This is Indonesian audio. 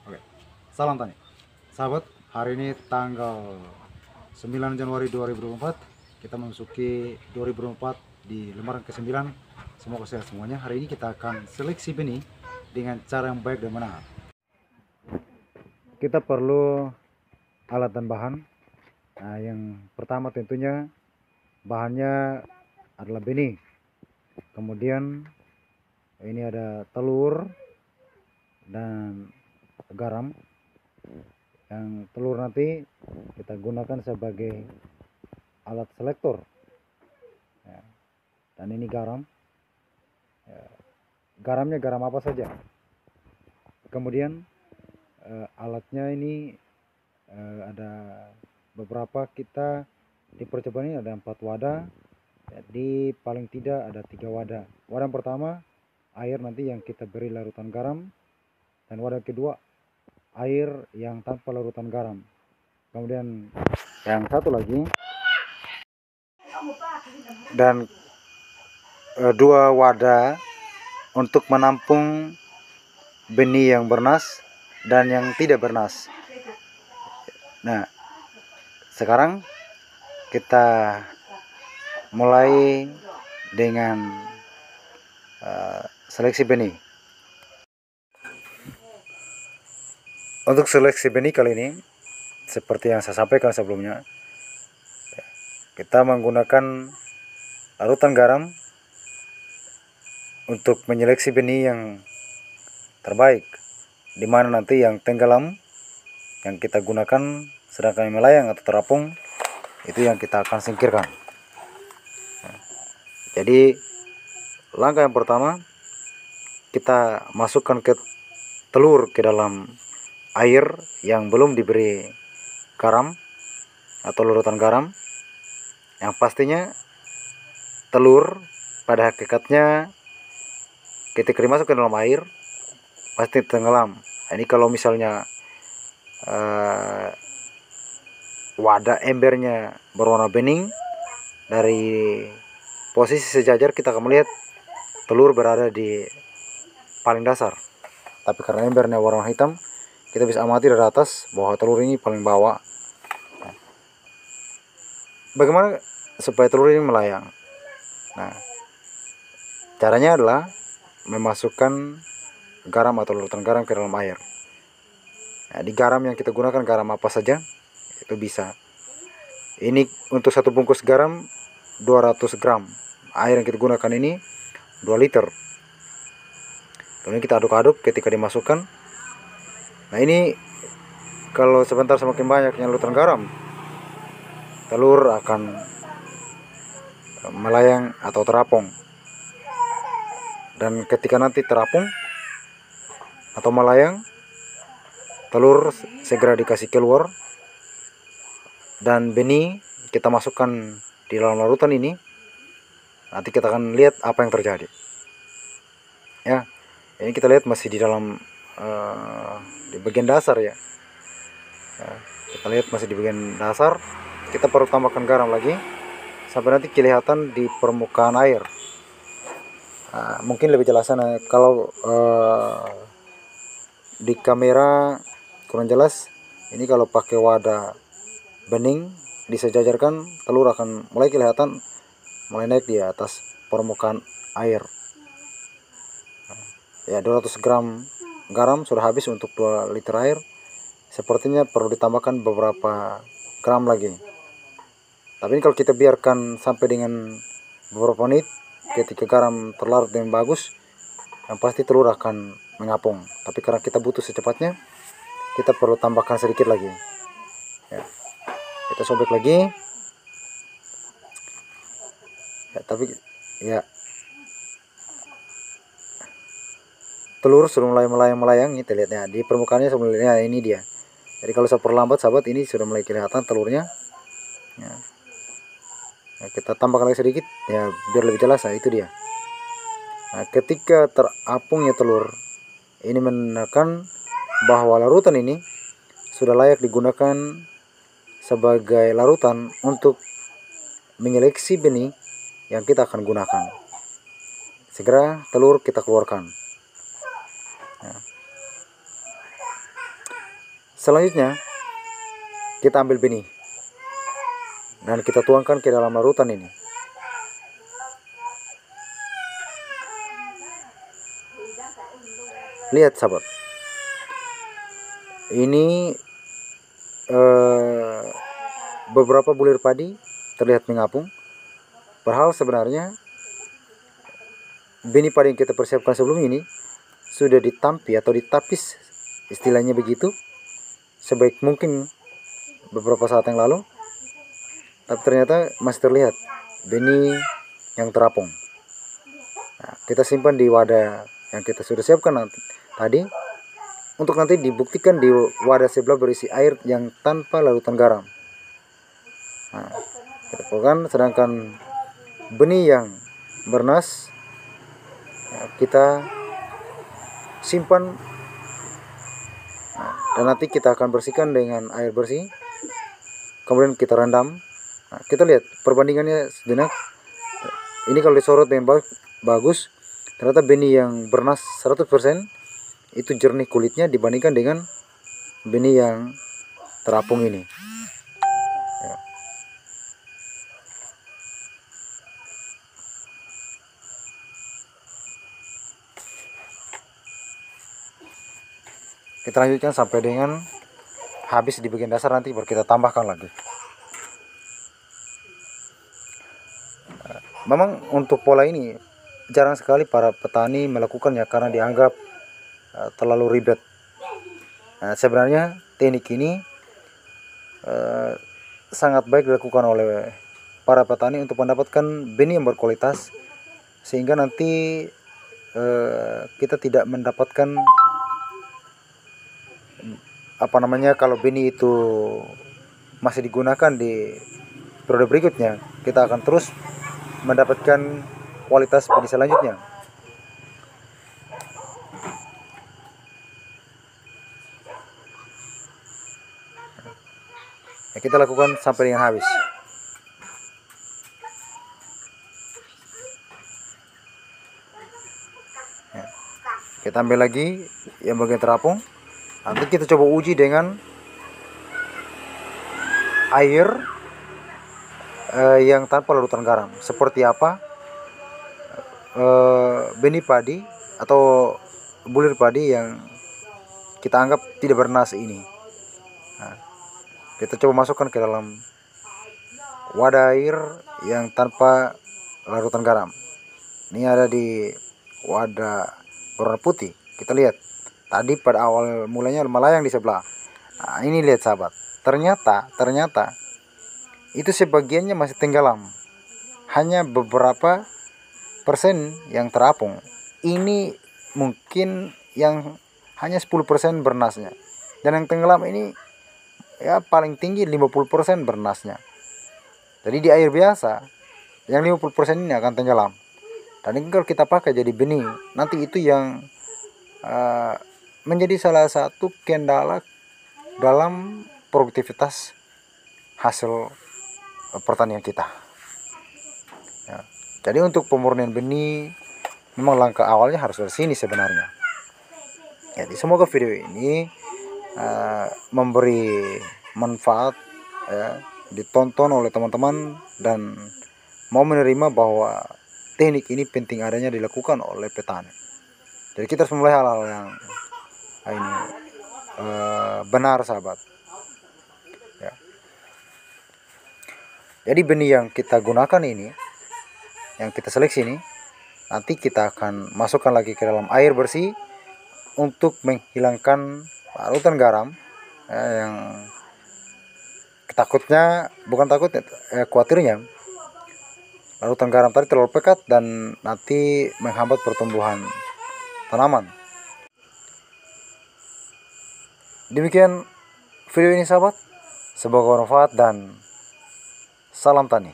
Oke, salam tani. Sahabat, hari ini tanggal 9 Januari 2024. Kita memasuki 2024 di lembaran ke-9. Semoga sehat semuanya. Hari ini kita akan seleksi benih dengan cara yang baik dan benar. Kita perlu alat dan bahan. Nah, yang pertama tentunya bahannya adalah benih. Kemudian ini ada telur dan garam. Yang telur nanti kita gunakan sebagai alat selektor ya. Dan ini garam ya. Garamnya garam apa saja. Kemudian alatnya ini ada beberapa. Kita di percobaan ini ada 4 wadah. Jadi paling tidak ada 3 wadah. Wadah yang pertama air nanti yang kita beri larutan garam, dan wadah kedua air yang tanpa larutan garam. Kemudian yang satu lagi dan 2 wadah untuk menampung benih yang bernas dan yang tidak bernas. Nah, sekarang kita mulai dengan seleksi benih. Untuk seleksi benih kali ini, seperti yang saya sampaikan sebelumnya, kita menggunakan larutan garam untuk menyeleksi benih yang terbaik, di mana nanti yang tenggelam yang kita gunakan, sedangkan yang melayang atau terapung itu yang kita akan singkirkan. Jadi langkah yang pertama, kita masukkan telur ke dalam air yang belum diberi garam atau larutan garam. Yang pastinya telur pada hakikatnya ketika dimasukkan dalam air pasti tenggelam. Ini kalau misalnya wadah embernya berwarna bening, dari posisi sejajar kita akan melihat telur berada di paling dasar. Tapi karena embernya warna hitam, kita bisa amati dari atas bahwa telur ini paling bawah. Bagaimana supaya telur ini melayang? Nah, caranya adalah memasukkan garam atau larutan garam ke dalam air. Nah, di garam yang kita gunakan garam apa saja itu bisa. Ini untuk 1 bungkus garam 200 gram. Air yang kita gunakan ini 2 liter. Kemudian kita aduk-aduk ketika dimasukkan. Nah, ini kalau sebentar semakin banyaknya larutan garam, telur akan melayang atau terapung. Dan ketika nanti terapung atau melayang, telur segera dikasih keluar, dan benih kita masukkan di dalam larutan ini. Nanti kita akan lihat apa yang terjadi. Ya, ini kita lihat masih di dalam di bagian dasar ya. Kita lihat masih di bagian dasar. Kita perlu tambahkan garam lagi sampai nanti kelihatan di permukaan air. Mungkin lebih jelasnya kalau di kamera kurang jelas. Ini kalau pakai wadah bening disejajarkan, telur akan mulai kelihatan mulai naik di atas permukaan air. Ya, 200 gram garam sudah habis untuk 2 liter air. Sepertinya perlu ditambahkan beberapa gram lagi. Tapi ini kalau kita biarkan sampai dengan beberapa menit, ketika garam terlarut dengan bagus, yang pasti telur akan mengapung. Tapi karena kita butuh secepatnya, kita perlu tambahkan sedikit lagi ya. Kita sobek lagi ya. Tapi ya, telur sudah mulai melayang kita lihatnya di permukaannya sebenarnya. Ini dia. Jadi kalau saya perlambat sahabat, ini sudah mulai kelihatan telurnya ya. Nah, kita tambahkan lagi sedikit ya biar lebih jelas. Nah, itu dia. Nah, ketika terapungnya telur, ini menandakan bahwa larutan ini sudah layak digunakan sebagai larutan untuk menyeleksi benih yang kita akan gunakan. Segera telur kita keluarkan. Nah, Selanjutnya kita ambil benih dan kita tuangkan ke dalam larutan ini. Lihat sahabat, ini beberapa bulir padi terlihat mengapung. Padahal sebenarnya benih padi yang kita persiapkan sebelum ini sudah ditampi atau ditapis, istilahnya begitu, sebaik mungkin beberapa saat yang lalu. Tapi ternyata masih terlihat benih yang terapung. Nah, kita simpan di wadah yang kita sudah siapkan tadi, untuk nanti dibuktikan di wadah sebelah berisi air yang tanpa larutan garam. Nah, kita pulkan, sedangkan benih yang bernas kita simpan. Nah, dan nanti kita akan bersihkan dengan air bersih, kemudian kita rendam. Nah, kita lihat perbandingannya sejenak. Ini kalau disorot dengan bagus, ternyata benih yang bernas 100% itu jernih kulitnya dibandingkan dengan benih yang terapung ini. Ya. Kita lanjutkan sampai dengan habis di bagian dasar, nanti baru kita tambahkan lagi. Memang untuk pola ini jarang sekali para petani melakukannya karena dianggap terlalu ribet. Nah, sebenarnya teknik ini sangat baik dilakukan oleh para petani untuk mendapatkan benih yang berkualitas, sehingga nanti kita tidak mendapatkan kalau benih itu masih digunakan di periode berikutnya, kita akan terus mendapatkan kualitas benih selanjutnya. Ya, kita lakukan sampai dengan habis. Ya, kita ambil lagi yang bagian terapung. Nanti kita coba uji dengan air yang tanpa larutan garam. Seperti apa benih padi atau bulir padi yang kita anggap tidak bernas ini. Nah, kita coba masukkan ke dalam wadah air yang tanpa larutan garam. Ini ada di wadah warna putih. Kita lihat tadi pada awal mulanya melayang di sebelah. Nah, ini lihat sahabat, ternyata itu sebagiannya masih tenggelam, hanya beberapa persen yang terapung. Ini mungkin yang hanya 10% bernasnya, dan yang tenggelam ini ya paling tinggi 50% bernasnya. Jadi di air biasa yang 50% ini akan tenggelam. Dan ini kalau kita pakai jadi benih, nanti itu yang menjadi salah satu kendala dalam produktivitas hasil pertanian kita. Ya. Jadi untuk pemurnian benih memang langkah awalnya harus dari sini sebenarnya. Jadi semoga video ini memberi manfaat, ya, ditonton oleh teman-teman dan mau menerima bahwa teknik ini penting adanya dilakukan oleh petani. Jadi kita harus memulai hal-hal yang ini benar sahabat. Ya. Jadi benih yang kita gunakan ini, yang kita seleksi ini, nanti kita akan masukkan lagi ke dalam air bersih untuk menghilangkan larutan garam, yang khawatirnya larutan garam tadi terlalu pekat dan nanti menghambat pertumbuhan tanaman. Demikian video ini sahabat, semoga bermanfaat dan salam tani.